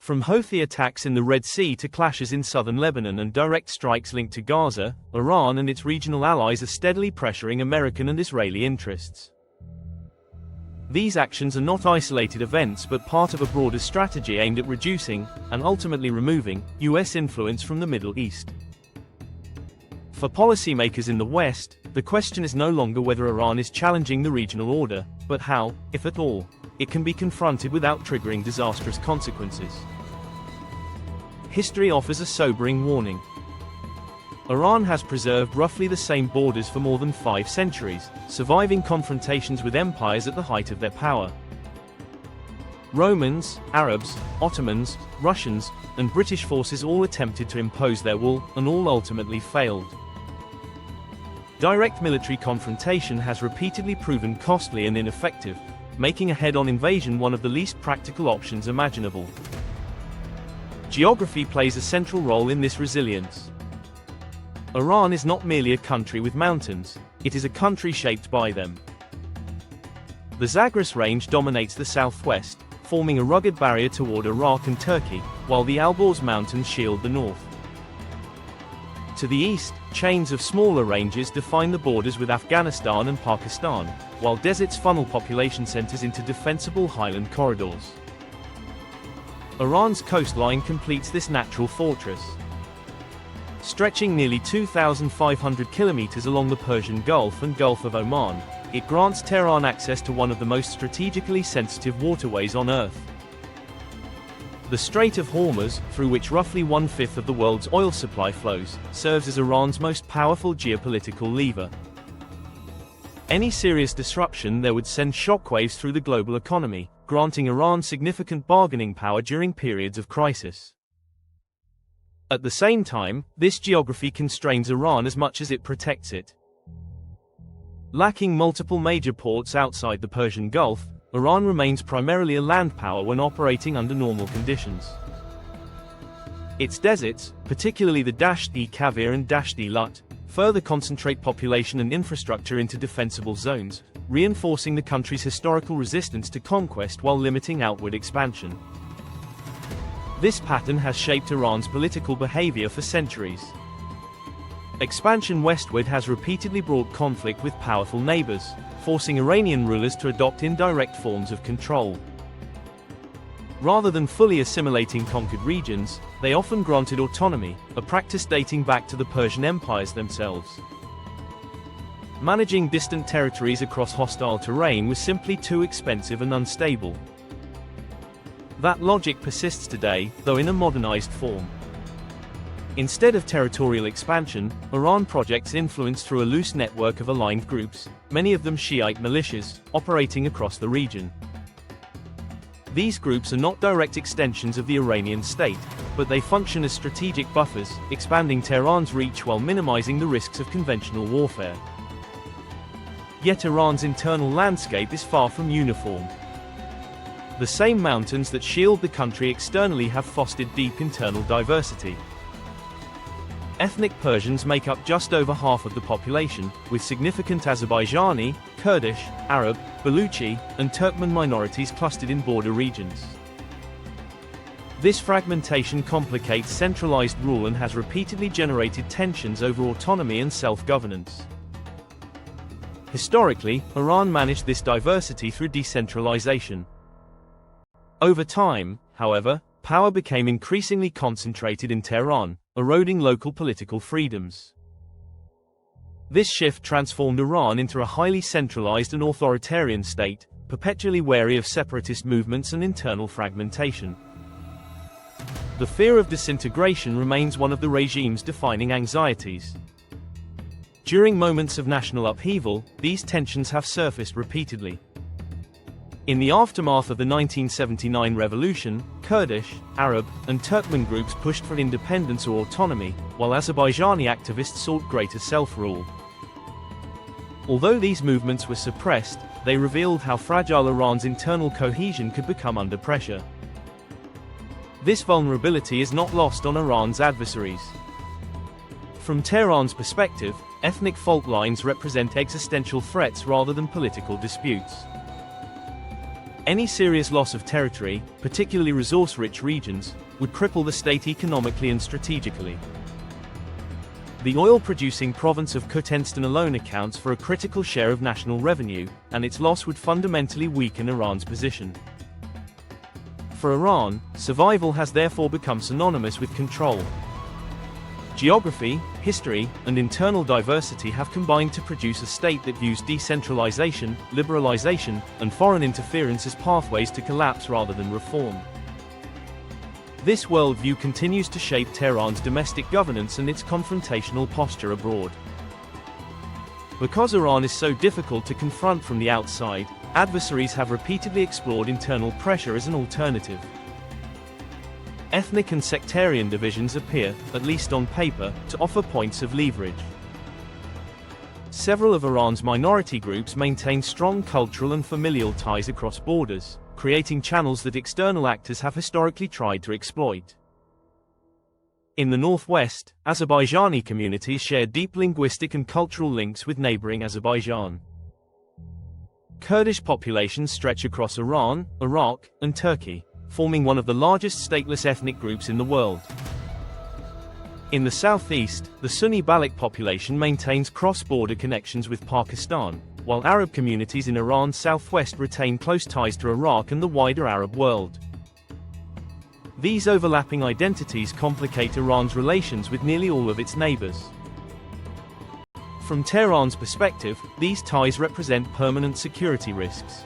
From Houthi attacks in the Red Sea to clashes in southern Lebanon and direct strikes linked to Gaza, Iran and its regional allies are steadily pressuring American and Israeli interests. These actions are not isolated events but part of a broader strategy aimed at reducing, and ultimately removing, US influence from the Middle East. For policymakers in the West, the question is no longer whether Iran is challenging the regional order, but how, if at all, it can be confronted without triggering disastrous consequences. History offers a sobering warning. Iran has preserved roughly the same borders for more than 5 centuries, surviving confrontations with empires at the height of their power. Romans, Arabs, Ottomans, Russians, and British forces all attempted to impose their will, and all ultimately failed. Direct military confrontation has repeatedly proven costly and ineffective, making a head-on invasion one of the least practical options imaginable. Geography plays a central role in this resilience. Iran is not merely a country with mountains, it is a country shaped by them. The Zagros Range dominates the southwest, forming a rugged barrier toward Iraq and Turkey, while the Alborz Mountains shield the north. To the east, chains of smaller ranges define the borders with Afghanistan and Pakistan, while deserts funnel population centers into defensible highland corridors. Iran's coastline completes this natural fortress. Stretching nearly 2,500 kilometers along the Persian Gulf and Gulf of Oman, it grants Tehran access to one of the most strategically sensitive waterways on Earth. The Strait of Hormuz, through which roughly 1/5 of the world's oil supply flows, serves as Iran's most powerful geopolitical lever. Any serious disruption there would send shockwaves through the global economy, granting Iran significant bargaining power during periods of crisis. At the same time, this geography constrains Iran as much as it protects it. Lacking multiple major ports outside the Persian Gulf, Iran remains primarily a land power when operating under normal conditions. Its deserts, particularly the Dasht-e-Kavir and Dasht-e-Lut, further concentrate population and infrastructure into defensible zones, reinforcing the country's historical resistance to conquest while limiting outward expansion. This pattern has shaped Iran's political behavior for centuries. Expansion westward has repeatedly brought conflict with powerful neighbors, forcing Iranian rulers to adopt indirect forms of control. Rather than fully assimilating conquered regions, they often granted autonomy, a practice dating back to the Persian empires themselves. Managing distant territories across hostile terrain was simply too expensive and unstable. That logic persists today, though in a modernized form. Instead of territorial expansion, Iran projects influence through a loose network of aligned groups, many of them Shiite militias, operating across the region. These groups are not direct extensions of the Iranian state, but they function as strategic buffers, expanding Tehran's reach while minimizing the risks of conventional warfare. Yet Iran's internal landscape is far from uniform. The same mountains that shield the country externally have fostered deep internal diversity. Ethnic Persians make up just over half of the population, with significant Azerbaijani, Kurdish, Arab, Baluchi, and Turkmen minorities clustered in border regions. This fragmentation complicates centralized rule and has repeatedly generated tensions over autonomy and self-governance. Historically, Iran managed this diversity through decentralization. Over time, however, power became increasingly concentrated in Tehran, eroding local political freedoms. This shift transformed Iran into a highly centralized and authoritarian state, perpetually wary of separatist movements and internal fragmentation. The fear of disintegration remains one of the regime's defining anxieties. During moments of national upheaval, these tensions have surfaced repeatedly. In the aftermath of the 1979 revolution, Kurdish, Arab, and Turkmen groups pushed for independence or autonomy, while Azerbaijani activists sought greater self-rule. Although these movements were suppressed, they revealed how fragile Iran's internal cohesion could become under pressure. This vulnerability is not lost on Iran's adversaries. From Tehran's perspective, ethnic fault lines represent existential threats rather than political disputes. Any serious loss of territory, particularly resource-rich regions, would cripple the state economically and strategically. The oil-producing province of Turkmenistan alone accounts for a critical share of national revenue, and its loss would fundamentally weaken Iran's position. For Iran, survival has therefore become synonymous with control. Geography, history, and internal diversity have combined to produce a state that views decentralization, liberalization, and foreign interference as pathways to collapse rather than reform. This worldview continues to shape Tehran's domestic governance and its confrontational posture abroad. Because Iran is so difficult to confront from the outside, adversaries have repeatedly explored internal pressure as an alternative. Ethnic and sectarian divisions appear, at least on paper, to offer points of leverage. Several of Iran's minority groups maintain strong cultural and familial ties across borders, creating channels that external actors have historically tried to exploit. In the northwest, Azerbaijani communities share deep linguistic and cultural links with neighboring Azerbaijan. Kurdish populations stretch across Iran, Iraq, and Turkey, forming one of the largest stateless ethnic groups in the world. In the southeast, the Sunni Baloch population maintains cross-border connections with Pakistan, while Arab communities in Iran's southwest retain close ties to Iraq and the wider Arab world. These overlapping identities complicate Iran's relations with nearly all of its neighbors. From Tehran's perspective, these ties represent permanent security risks.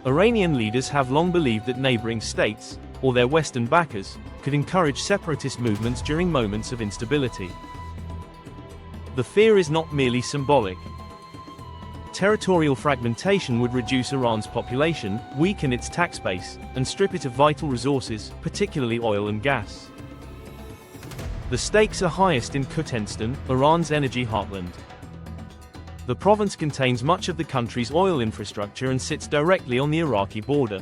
Iranian leaders have long believed that neighboring states, or their Western backers, could encourage separatist movements during moments of instability. The fear is not merely symbolic. Territorial fragmentation would reduce Iran's population, weaken its tax base, and strip it of vital resources, particularly oil and gas. The stakes are highest in Turkmenistan, Iran's energy heartland. The province contains much of the country's oil infrastructure and sits directly on the Iraqi border.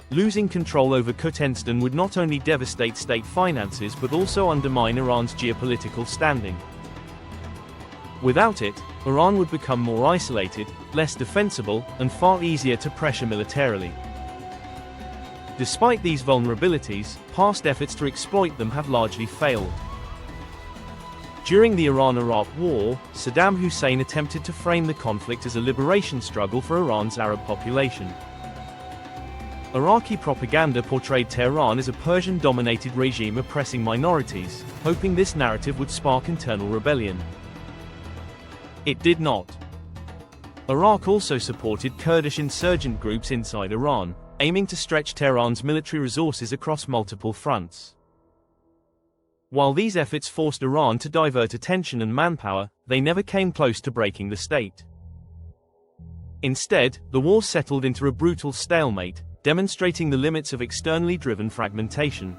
Losing control over Turkmenistan would not only devastate state finances but also undermine Iran's geopolitical standing. Without it, Iran would become more isolated, less defensible, and far easier to pressure militarily. Despite these vulnerabilities, past efforts to exploit them have largely failed. During the Iran-Iraq War, Saddam Hussein attempted to frame the conflict as a liberation struggle for Iran's Arab population. Iraqi propaganda portrayed Tehran as a Persian-dominated regime oppressing minorities, hoping this narrative would spark internal rebellion. It did not. Iraq also supported Kurdish insurgent groups inside Iran, aiming to stretch Tehran's military resources across multiple fronts. While these efforts forced Iran to divert attention and manpower, they never came close to breaking the state. Instead, the war settled into a brutal stalemate, demonstrating the limits of externally driven fragmentation.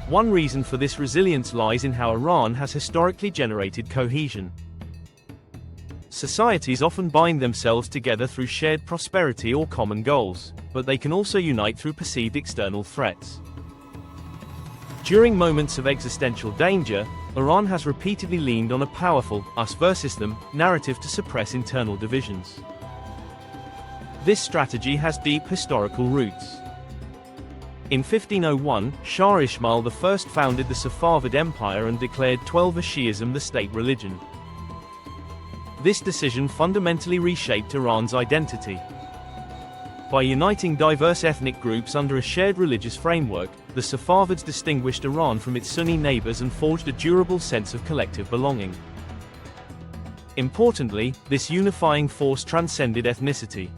One reason for this resilience lies in how Iran has historically generated cohesion. Societies often bind themselves together through shared prosperity or common goals, but they can also unite through perceived external threats. During moments of existential danger, Iran has repeatedly leaned on a powerful us versus them narrative to suppress internal divisions. This strategy has deep historical roots. In 1501, Shah Ismail I founded the Safavid Empire and declared Twelver Shi'ism the state religion. This decision fundamentally reshaped Iran's identity. By uniting diverse ethnic groups under a shared religious framework, the Safavids distinguished Iran from its Sunni neighbors and forged a durable sense of collective belonging. Importantly, this unifying force transcended ethnicity.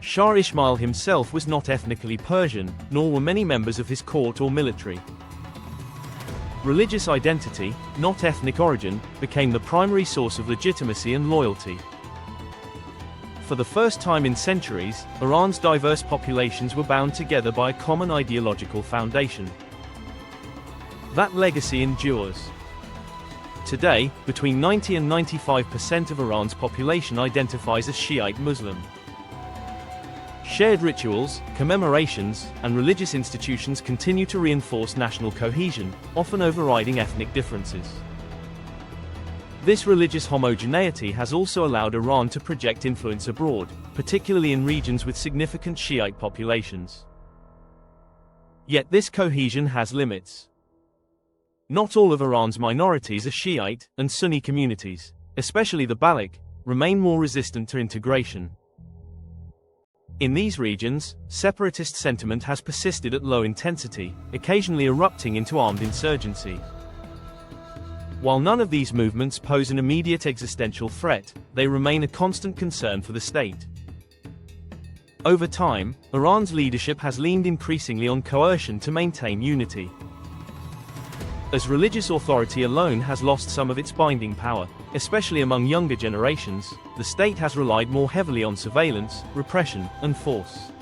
Shah Ismail himself was not ethnically Persian, nor were many members of his court or military. Religious identity, not ethnic origin, became the primary source of legitimacy and loyalty. For the first time in centuries, Iran's diverse populations were bound together by a common ideological foundation. That legacy endures. Today, between 90 and 95% of Iran's population identifies as Shiite Muslim. Shared rituals, commemorations, and religious institutions continue to reinforce national cohesion, often overriding ethnic differences. This religious homogeneity has also allowed Iran to project influence abroad, particularly in regions with significant Shiite populations. Yet this cohesion has limits. Not all of Iran's minorities are Shiite, and Sunni communities, especially the Baloch, remain more resistant to integration. In these regions, separatist sentiment has persisted at low intensity, occasionally erupting into armed insurgency. While none of these movements pose an immediate existential threat, they remain a constant concern for the state. Over time, Iran's leadership has leaned increasingly on coercion to maintain unity. As religious authority alone has lost some of its binding power, especially among younger generations, the state has relied more heavily on surveillance, repression, and force.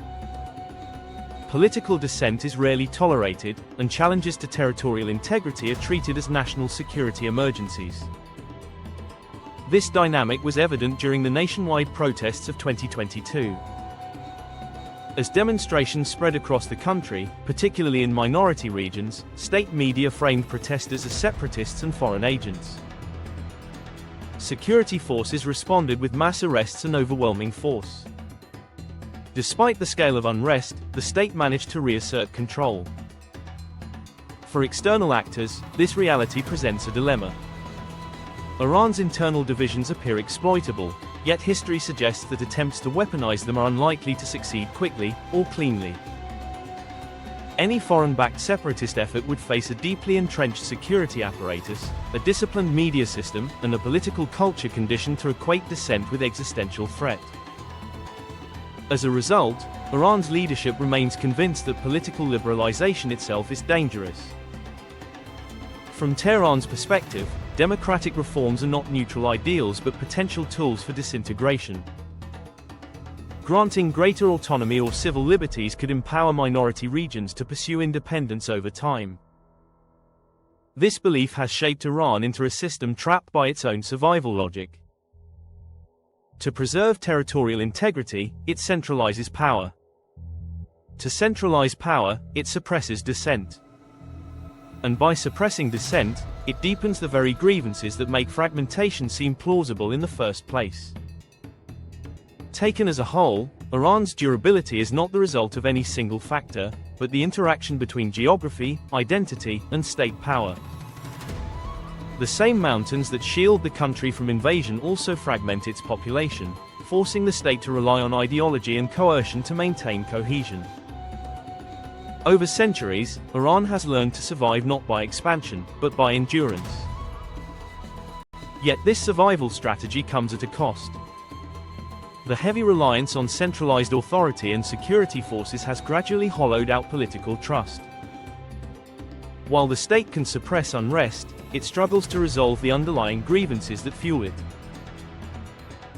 Political dissent is rarely tolerated, and challenges to territorial integrity are treated as national security emergencies. This dynamic was evident during the nationwide protests of 2022. As demonstrations spread across the country, particularly in minority regions, state media framed protesters as separatists and foreign agents. Security forces responded with mass arrests and overwhelming force. Despite the scale of unrest, the state managed to reassert control. For external actors, this reality presents a dilemma. Iran's internal divisions appear exploitable, yet history suggests that attempts to weaponize them are unlikely to succeed quickly or cleanly. Any foreign-backed separatist effort would face a deeply entrenched security apparatus, a disciplined media system, and a political culture conditioned to equate dissent with existential threat. As a result, Iran's leadership remains convinced that political liberalization itself is dangerous. From Tehran's perspective, democratic reforms are not neutral ideals but potential tools for disintegration. Granting greater autonomy or civil liberties could empower minority regions to pursue independence over time. This belief has shaped Iran into a system trapped by its own survival logic. To preserve territorial integrity, it centralizes power. To centralize power, it suppresses dissent. And by suppressing dissent, it deepens the very grievances that make fragmentation seem plausible in the first place. Taken as a whole, Iran's durability is not the result of any single factor, but the interaction between geography, identity, and state power. The same mountains that shield the country from invasion also fragment its population, forcing the state to rely on ideology and coercion to maintain cohesion. Over centuries, Iran has learned to survive not by expansion, but by endurance. Yet this survival strategy comes at a cost. The heavy reliance on centralized authority and security forces has gradually hollowed out political trust. While the state can suppress unrest, it struggles to resolve the underlying grievances that fuel it.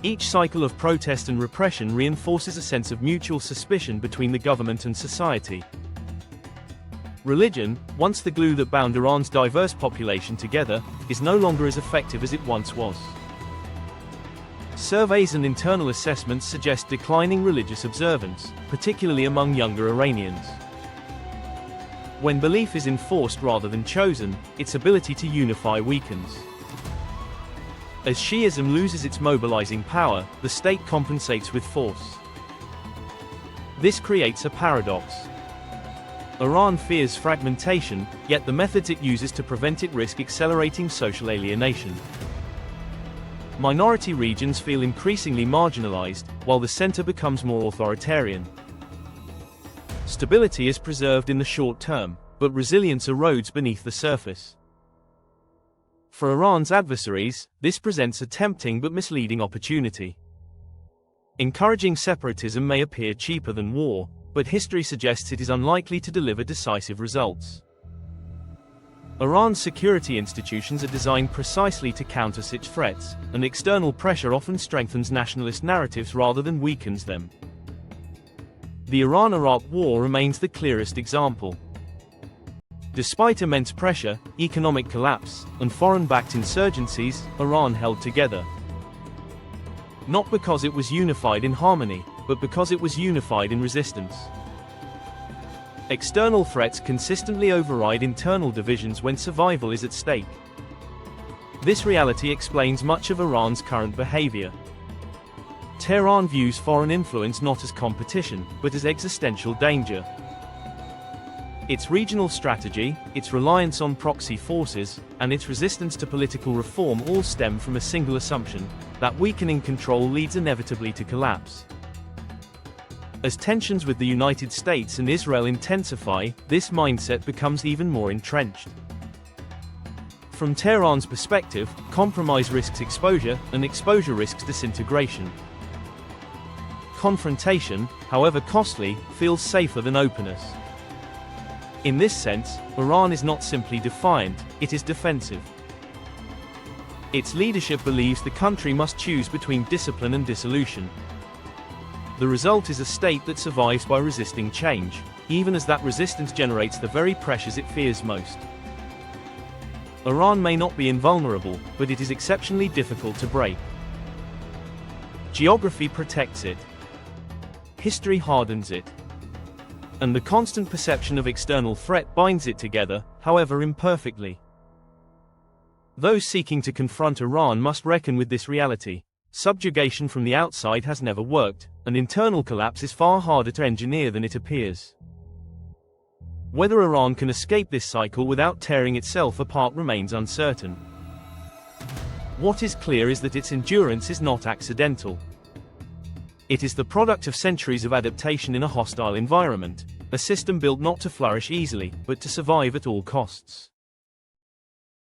Each cycle of protest and repression reinforces a sense of mutual suspicion between the government and society. Religion, once the glue that bound Iran's diverse population together, is no longer as effective as it once was. Surveys and internal assessments suggest declining religious observance, particularly among younger Iranians. When belief is enforced rather than chosen, its ability to unify weakens. As Shi'ism loses its mobilizing power, the state compensates with force. This creates a paradox. Iran fears fragmentation, yet the methods it uses to prevent it risk accelerating social alienation. Minority regions feel increasingly marginalized, while the center becomes more authoritarian. Stability is preserved in the short term, but resilience erodes beneath the surface. For Iran's adversaries, this presents a tempting but misleading opportunity. Encouraging separatism may appear cheaper than war, but history suggests it is unlikely to deliver decisive results. Iran's security institutions are designed precisely to counter such threats, and external pressure often strengthens nationalist narratives rather than weakens them. The Iran-Iraq War remains the clearest example. Despite immense pressure, economic collapse, and foreign-backed insurgencies, Iran held together. Not because it was unified in harmony, but because it was unified in resistance. External threats consistently override internal divisions when survival is at stake. This reality explains much of Iran's current behavior. Tehran views foreign influence not as competition, but as existential danger. Its regional strategy, its reliance on proxy forces, and its resistance to political reform all stem from a single assumption, that weakening control leads inevitably to collapse. As tensions with the United States and Israel intensify, this mindset becomes even more entrenched. From Tehran's perspective, compromise risks exposure, and exposure risks disintegration. Confrontation, however costly, feels safer than openness. In this sense, Iran is not simply defiant, it is defensive. Its leadership believes the country must choose between discipline and dissolution. The result is a state that survives by resisting change, even as that resistance generates the very pressures it fears most. Iran may not be invulnerable, but it is exceptionally difficult to break. Geography protects it. History hardens it. And the constant perception of external threat binds it together, however imperfectly. Those seeking to confront Iran must reckon with this reality. Subjugation from the outside has never worked, and internal collapse is far harder to engineer than it appears. Whether Iran can escape this cycle without tearing itself apart remains uncertain. What is clear is that its endurance is not accidental. It is the product of centuries of adaptation in a hostile environment, a system built not to flourish easily, but to survive at all costs.